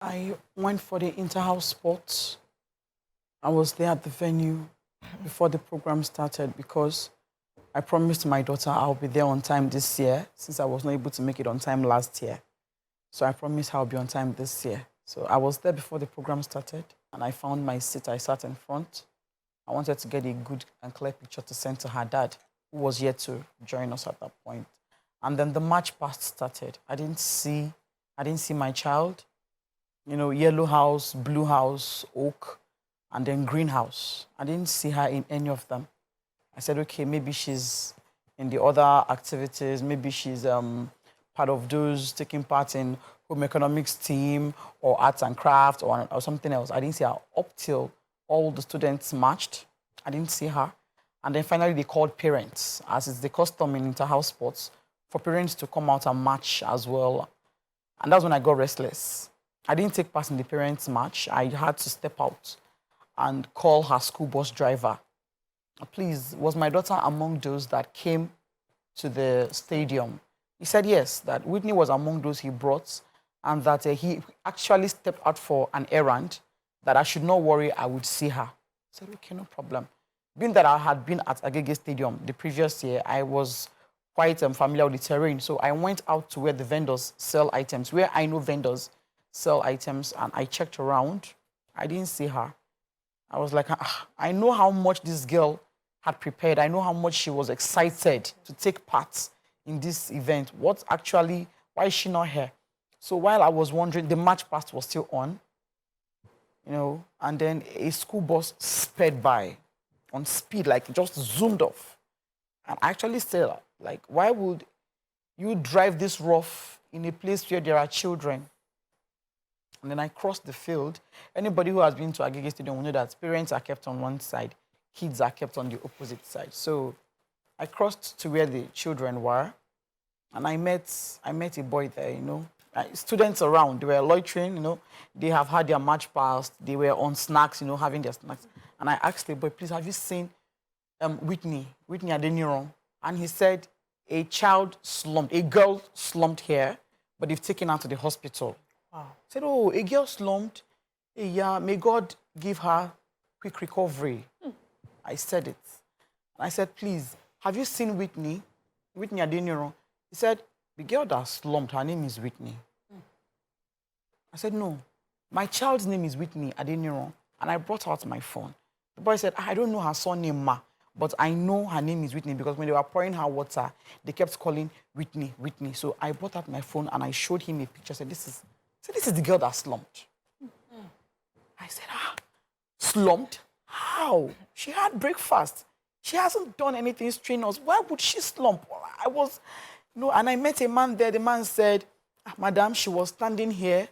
I went for the inter-house sports. I was there at the venue before the program started because I promised my daughter I'll be there on time this year since I was not able to make it on time last year. So I promised I'll be on time this year. So I was there before the program started and I found my seat. I sat in front. I wanted to get a good and clear picture to send to her dad, who was yet to join us at that point. And then the march past started. I didn't see my child. You know, yellow house, blue house, oak, and then greenhouse. I didn't see her in any of them. I said, okay, maybe she's in the other activities. Maybe she's part of those taking part in home economics team or arts and crafts or something else. I didn't see her up till all the students marched. I didn't see her. And then finally they called parents, as is the custom in inter-house sports, for parents to come out and march as well. And that's when I got restless. I didn't take part in the parents' march. I had to step out and call her school bus driver. Please, was my daughter among those that came to the stadium? He said yes, that Whitney was among those he brought and that he actually stepped out for an errand, that I should not worry, I would see her. I said, okay, no problem. Being that I had been at Agege Stadium the previous year, I was quite familiar with the terrain. So I went out to where the vendors sell items, where I know vendors sell items, and I checked around. I didn't see her. I was like, I know how much this girl had prepared. I know how much she was excited to take part in this event. Why is she not here? So while I was wondering, the march past was still on, you know, and then a school bus sped by on speed, like just zoomed off. And I actually said, like, why would you drive this rough in a place where there are children? And then I crossed the field. Anybody who has been to Agege Stadium will know that parents are kept on one side, kids are kept on the opposite side. So I crossed to where the children were, and I met a boy there, you know. Students around, they were loitering, you know. They have had their march past. They were on snacks, you know, having their snacks. And I asked the boy, please, have you seen Whitney Adeniran? And he said, a girl slumped here, but they've taken her to the hospital. Wow. I said, oh, a girl slumped. Yeah, may God give her quick recovery. I said it. And I said, please, have you seen Whitney Adeniran? He said, the girl that slumped, her name is Whitney. I said, no, my child's name is Whitney Adeniran. And I brought out my phone. The boy said, I don't know her surname, ma, but I know her name is Whitney because when they were pouring her water, they kept calling Whitney. So I brought out my phone and I showed him a picture. I said, this is the girl that slumped. I said, slumped? How? She had breakfast. She hasn't done anything strenuous. Why would she slump? And I met a man there. The man said, madam, she was standing here.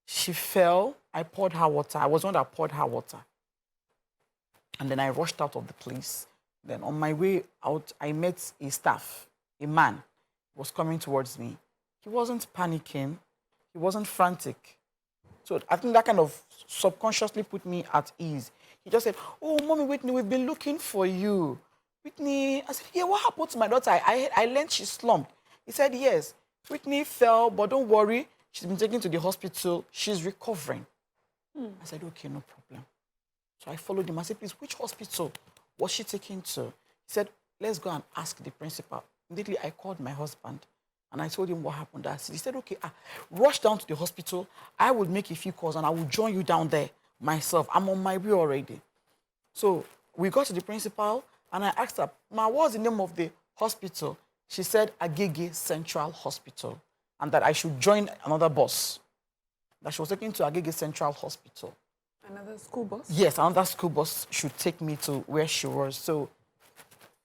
She fell. I poured her water. I was the one that poured her water. And then I rushed out of the place. Then on my way out, I met a staff. A man was coming towards me. He wasn't panicking. He wasn't frantic. So I think that kind of subconsciously put me at ease. He just said, oh, Mommy Whitney, we've been looking for you. Whitney, I said, yeah, what happened to my daughter? I learned she slumped. He said, yes, Whitney fell, but don't worry. She's been taken to the hospital. She's recovering. I said, okay, no problem. So I followed him. I said, please, which hospital was she taken to? He said, let's go and ask the principal. Immediately, I called my husband. And I told him what happened. He said, okay, rush down to the hospital. I will make a few calls and I will join you down there myself. I'm on my way already. So we got to the principal and I asked her, Ma, what's the name of the hospital? She said, Agege Central Hospital. And that I should join another bus. That she was taken to Agege Central Hospital. Another school bus? Yes, another school bus should take me to where she was. So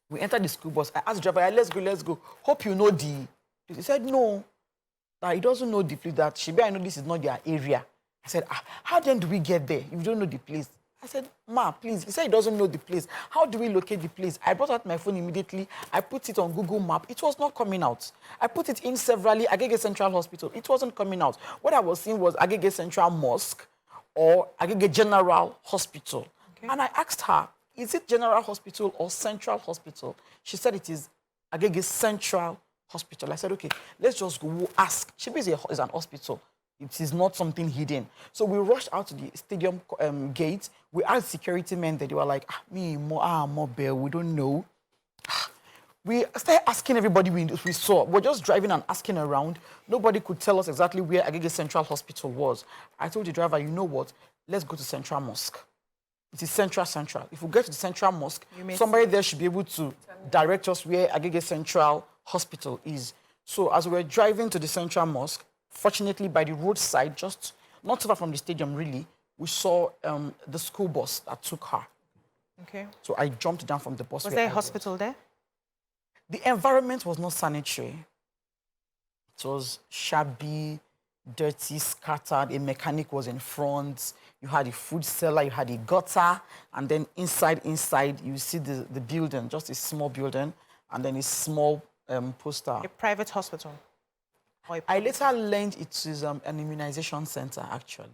we entered the school bus. I asked the driver, let's go. Hope you know the... He said, no, that he doesn't know the place, that I know this is not their area. I said, how then do we get there if you don't know the place? I said, Ma, please. He said he doesn't know the place. How do we locate the place? I brought out my phone immediately. I put it on Google Map. It was not coming out. I put it in severally, Agege Central Hospital. It wasn't coming out. What I was seeing was Agege Central Mosque or Agege General Hospital. Okay. And I asked her, is it General Hospital or Central Hospital? She said it is Agege Central Hospital. I said, okay, let's just go ask. Shibi is an hospital. It is not something hidden. So we rushed out to the stadium gate. We asked security men that they were like, more bail, we don't know. We started asking everybody we saw. We're just driving and asking around. Nobody could tell us exactly where Agege Central Hospital was. I told the driver, you know what? Let's go to Central Mosque. It is Central. If we get to the Central Mosque, somebody there should be able to direct us where Agege Central Hospital is. So as we were driving to the Central Mosque, fortunately by the roadside, just not far from the stadium really, we saw the school bus that took her. Okay. So I jumped down from the bus. Was there a hospital there? The environment was not sanitary. It was shabby, dirty, scattered. A mechanic was in front. You had a food cellar, you had a gutter, and then inside, you see the building, just a small building, and then a small poster. A private hospital? I later learned it is an immunization center, actually.